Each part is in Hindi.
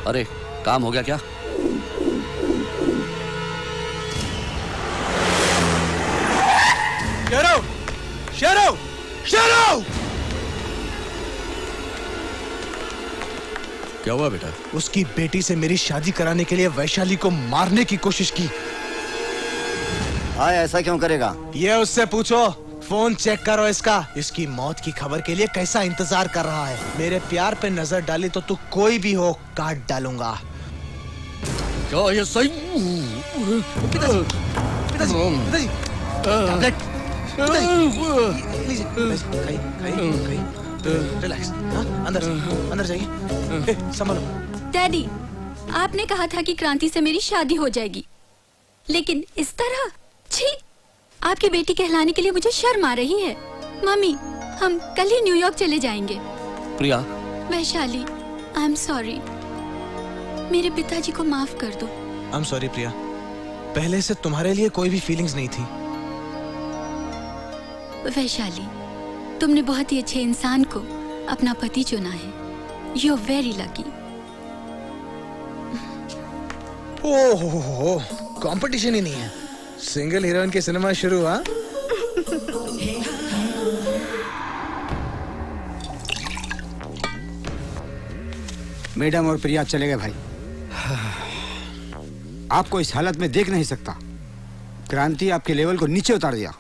अरे काम हो गया क्या? शेरो! शेरो! शेरो! क्या हुआ बेटा? उसकी बेटी से मेरी शादी कराने के लिए वैशाली को मारने की कोशिश की। हाँ, ऐसा क्यों करेगा? ये उससे पूछो। फोन चेक करो इसका। इसकी मौत की खबर के लिए कैसा इंतजार कर रहा है। मेरे प्यार पे नजर डाली तो तू कोई भी हो काट डालूंगा। क्या ये सही? पिताजी, पिताजी, पिताजी, टैबलेट, लीजिए, खाइए, रिलैक्स। अंदर जाइए। संभालो। डैडी, आपने कहा था कि क्रांति से मेरी शादी हो जाएगी, लेकिन इस तरह? छी! आपकी बेटी कहलाने के लिए मुझे शर्म आ रही है। मम्मी, हम कल ही न्यूयॉर्क चले जाएंगे। Priya. Vaishali, I am sorry. मेरे पिताजी को माफ कर दो। I am sorry Priya. पहले से तुम्हारे लिए कोई भी फीलिंग्स नहीं थी। वैशाली, तुमने बहुत ही अच्छे इंसान को अपना पति चुना है। You are very lucky. ओहो, कंपटीशन ही नहीं है। सिंगल हीरोइन के सिनेमा शुरू। हाँ, मैडम और प्रिया चले गए भाई। आपको इस हालत में देख नहीं सकता। क्रांति आपके लेवल को नीचे उतार दिया।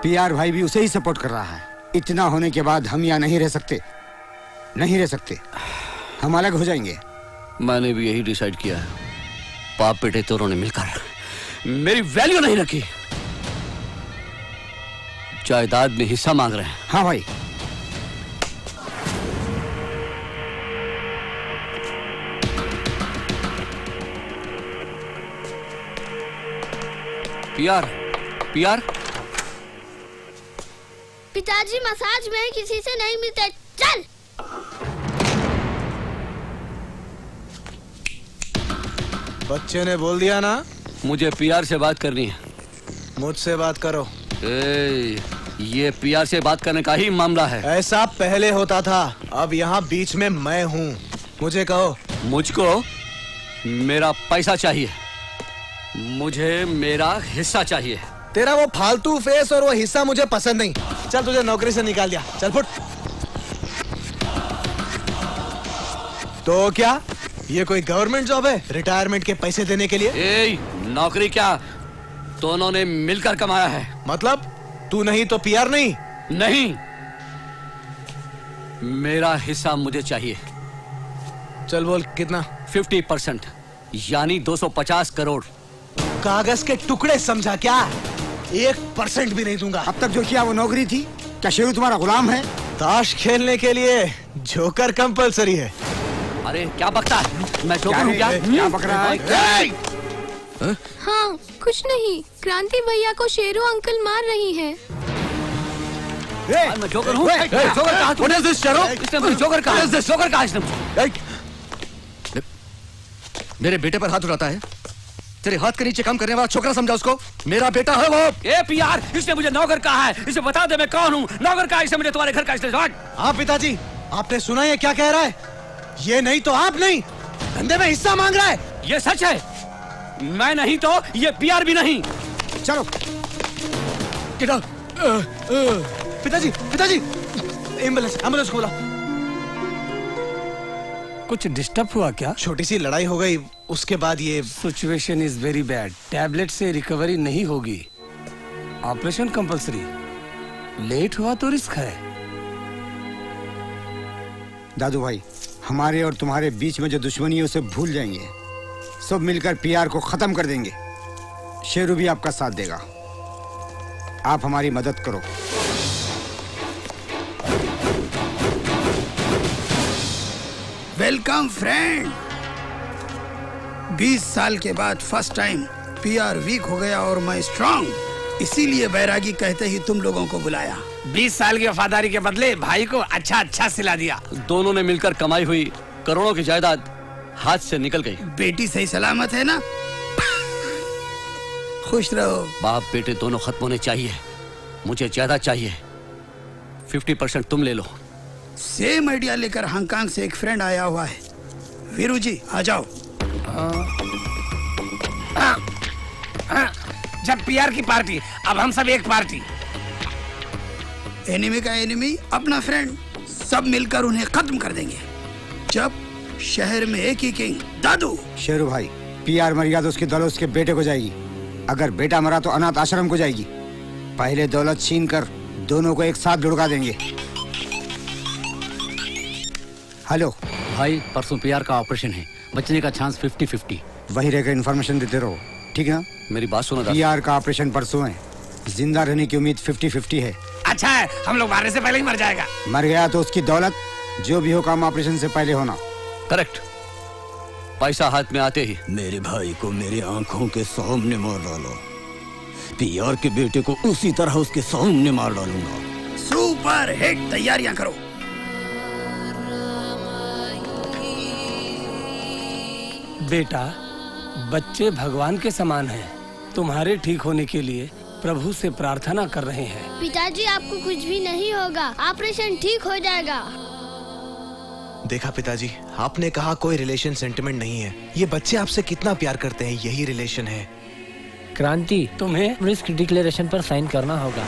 पीआर भाई भी उसे ही सपोर्ट कर रहा है। इतना होने के बाद हम यहाँ नहीं रह सकते, नहीं रह सकते। हम अलग हो जाएंगे। मैंने भी यही डिसाइड किया है। बाप बेटे दोनों ने मिलकर मेरी वैल्यू नहीं रखी। जायदाद में हिस्सा मांग रहे हैं। हाँ भाई। PR, PR. पिताजी मसाज में किसी से नहीं मिलते। चल। बच्चे ने बोल दिया ना। मुझे पीआर से बात करनी है। मुझसे बात करो। ये पीआर से बात करने का ही मामला है। ऐसा पहले होता था, अब यहाँ बीच में मैं हूँ। मुझे कहो। मुझको मेरा पैसा चाहिए। मुझे मेरा हिस्सा चाहिए। तेरा वो फालतू फेस और वो हिस्सा मुझे पसंद नहीं। चल, तुझे नौकरी से निकाल दिया। चल फुट। तो क्या ये कोई गवर्नमेंट जॉब है रिटायरमेंट के पैसे देने के लिए? नौकरी क्या, दोनों ने मिलकर कमाया है। मतलब तू नहीं तो पीआर नहीं? नहीं, मेरा हिस्सा मुझे चाहिए। चल बोल, कितना? 50%, यानी 250 करोड़। कागज के टुकड़े समझा क्या? 1% भी नहीं दूंगा। अब तक जो किया वो नौकरी थी क्या? शेरू तुम्हारा गुलाम है? ताश खेलने के लिए जोकर कंपलसरी है। अरे क्या बकता है? मैं जोकर हूँ क्या? क्या बक रहा है? हाँ, कुछ नहीं। क्रांति भैया को शेरू अंकल मार रही है। मैं जोकर हूँ। जोकर कहा तूने? इसने मुझे जोकर कहा। जोकर कहा इसने मुझे। मेरे बेटे पर हाथ उठाता है। तेरे हाथ के नीचे काम करने वाला छोकरा समझा उसको। मेरा बेटा है वो। ए पीआर, इसने मुझे नौकर कहा है। इसे बता दे मैं कौन हूँ। नौकर कहा इसे मुझे तुम्हारे घर का। इसने हाँ पिताजी, आपने सुना ये क्या कह रहा है? ये नहीं तो आप नहीं, धंधे में हिस्सा मांग रहा है। ये सच है। मैं नहीं तो ये पीआर भी नहीं। चलो पिताजी, पिताजी, एम्बुलेंस, एम्बुलेंस को बुलाओ। कुछ डिस्टर्ब हुआ क्या? छोटी सी लड़ाई हो गई, उसके बाद ये situation is very bad. Tablet से रिकवरी नहीं होगी। Operation compulsory. लेट हुआ तो रिस्क है। दादू भाई, हमारे और तुम्हारे बीच में जो दुश्मनी है उसे भूल जाएंगे। सब मिलकर पीआर को खत्म कर देंगे। शेरू भी आपका साथ देगा। आप हमारी मदद करो। Welcome friend. 20 साल के बाद फर्स्ट टाइम पीआर वीक हो गया और मैं स्ट्रांग। इसीलिए बैरागी कहते ही तुम लोगों को बुलाया। 20 साल की वफादारी के बदले भाई को अच्छा अच्छा सिला दिया। दोनों ने मिलकर कमाई हुई करोड़ों की जायदाद हाथ से निकल गई। बेटी सही सलामत है ना? खुश रहो। बाप बेटे दोनों खत्म होने चाहिए। मुझे जायदाद चाहिए। 50% तुम ले लो। सेम आइडिया लेकर हांगकांग से एक फ्रेंड आया हुआ है। वीरू जी आ जाओ। जब पीआर की पार्टी, अब हम सब एक पार्टी। एनिमी का एनिमी अपना फ्रेंड, सब मिलकर उन्हें खत्म कर देंगे। जब शहर में एक ही किंग दादू। शेरू भाई, पीआर मर गया तो उसकी दौलत उसके बेटे को जाएगी, अगर बेटा मरा तो अनाथ आश्रम को जाएगी। पहले दौलत छीन कर दोनों को एक साथ लुढ़का देंगे। हेलो भाई, परसों पीआर का ऑपरेशन है, बचने का चांस 50-50। वही रहकर इन्फॉर्मेशन देते रहो, ठीक है ना? मेरी बात सुनो। पीआर का ऑपरेशन परसों है, जिंदा रहने की उम्मीद 50-50 है। अच्छा है, हम लोग मारने से पहले ही मर जाएगा। मर गया तो उसकी दौलत जो भी हो काम ऑपरेशन से पहले होना। करेक्ट। पैसा हाथ में आते ही मेरे भाई को मेरी आंखों के सामने मार डालो, पीआर के बेटे को उसी तरह उसके सामने मार डालूंगा। सुपर हिट, तैयारियां करो। बेटा, बच्चे भगवान के समान हैं। तुम्हारे ठीक होने के लिए प्रभु से प्रार्थना कर रहे हैं। पिताजी आपको कुछ भी नहीं होगा, ऑपरेशन ठीक हो जाएगा। देखा पिताजी, आपने कहा कोई रिलेशन सेंटिमेंट नहीं है। ये बच्चे आपसे कितना प्यार करते हैं, यही रिलेशन है। क्रांति, तुम्हें रिस्क डिक्लेरेशन पर साइन करना होगा।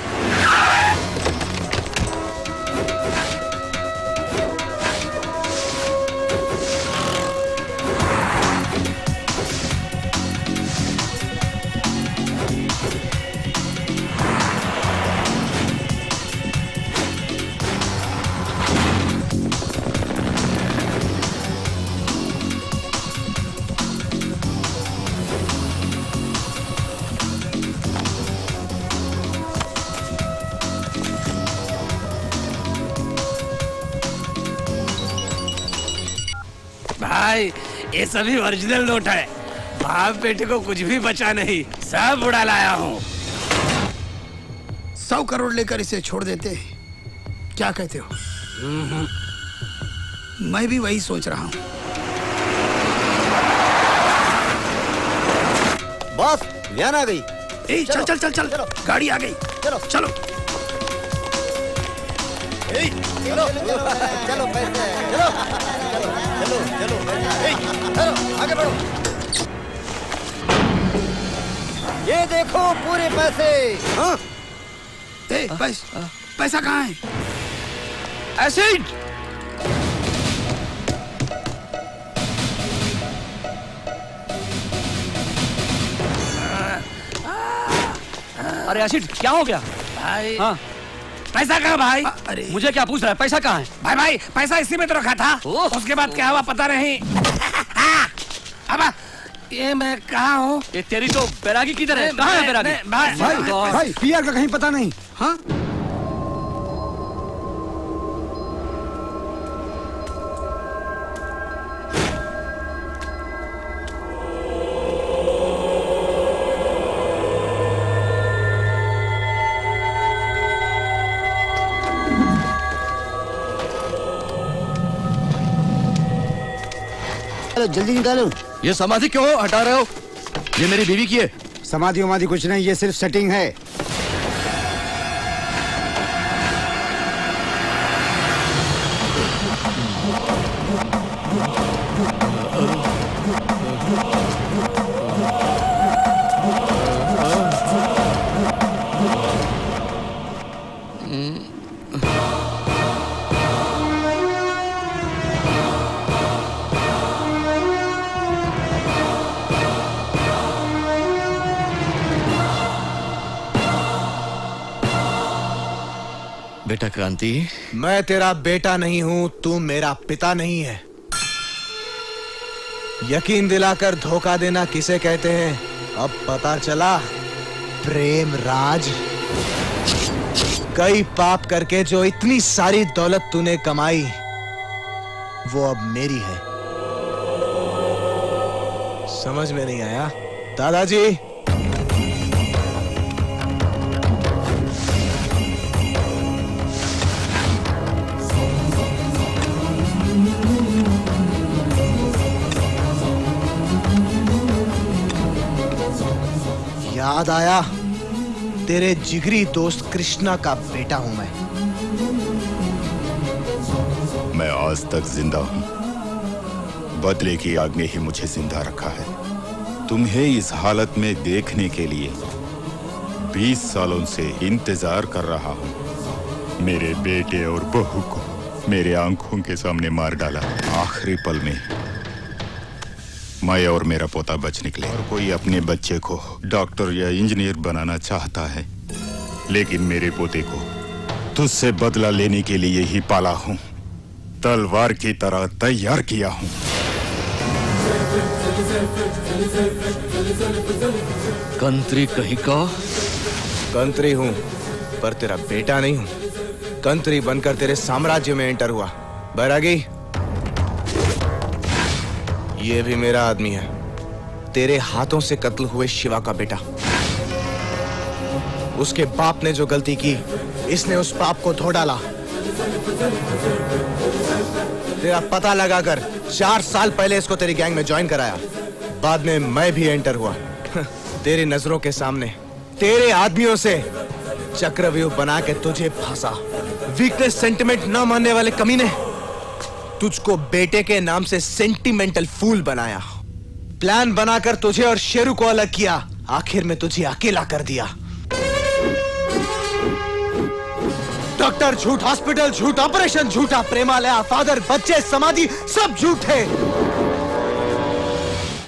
भाई, ये सभी ओरिजिनल नोट है। बाप बेटे को कुछ भी बचा नहीं, सब उड़ा लाया हूँ। 100 करोड़ लेकर इसे छोड़ देते हैं, क्या कहते हो? मैं भी वही सोच रहा हूँ। बॉस, व्यान आ गई। ए, चल चल चल चल, गाड़ी आ गई। चलो चलो चलो चलो पैसे, चलो चलो चलो चलो आगे बढ़ो। ये देखो पूरे पैसे। हाँ? ए, पैसा कहाँ है? एसिड। अरे एसिड, क्या हो गया भाई? हाँ? पैसा कहाँ भाई? अरे मुझे क्या पूछ रहा है? पैसा कहाँ है? भाई भाई, पैसा इसी में तो रखा था। उसके बाद क्या हुआ पता नहीं। अब ये मैं कहाँ हूँ? ये तेरी तो बैरागी किधर है? कहाँ है बैरागी? भाई, पीआर का कहीं पता नहीं। हाँ? जल्दी निकालो। ये समाधि क्यों हटा रहे हो? ये मेरी बीवी की है। समाधि उमाधि कुछ नहीं, ये सिर्फ सेटिंग है। बेटा क्रांति, मैं तेरा बेटा नहीं हूं, तू मेरा पिता नहीं है। यकीन दिलाकर धोखा देना किसे कहते हैं, अब पता चला। प्रेम राज। कई पाप करके जो इतनी सारी दौलत तूने कमाई, वो अब मेरी है। समझ में नहीं आया दादाजी? याद आया, तेरे जिगरी दोस्त कृष्णा का बेटा हूं मैं आज तक जिंदा हूं, बदले की आग ने ही मुझे जिंदा रखा है। तुम्हें इस हालत में देखने के लिए 20 सालों से इंतजार कर रहा हूँ। मेरे बेटे और बहू को मेरे आंखों के सामने मार डाला। आखिरी पल में मैं और मेरा पोता बच निकले। और कोई अपने बच्चे को डॉक्टर या इंजीनियर बनाना चाहता है, लेकिन मेरे पोते को तुझसे बदला लेने के लिए ही पाला हूँ, तलवार की तरह तैयार किया हूँ। कंत्री कहीं का? कंत्री हूँ, पर तेरा बेटा नहीं हूँ। कंत्री बनकर तेरे साम्राज्य में एंटर हुआ। बैरागी, ये भी मेरा आदमी है, तेरे हाथों से कत्ल हुए शिवा का बेटा। उसके बाप ने जो गलती की, इसने उस पाप को धो डाला। तेरा पता लगाकर 4 साल पहले इसको तेरी गैंग में ज्वाइन कराया। बाद में मैं भी एंटर हुआ। तेरी नजरों के सामने तेरे आदमियों से चक्रव्यूह बना के तुझे फंसा। वीकनेस सेंटिमेंट न मानने वाले कमीने, तुझको बेटे के नाम से सेंटिमेंटल फूल बनाया। प्लान बनाकर तुझे और शेरू को अलग किया। आखिर में तुझे अकेला कर दिया। डॉक्टर झूठ, हॉस्पिटल झूठ, ऑपरेशन झूठा, प्रेमालया, फादर, बच्चे, समाधि सब झूठे।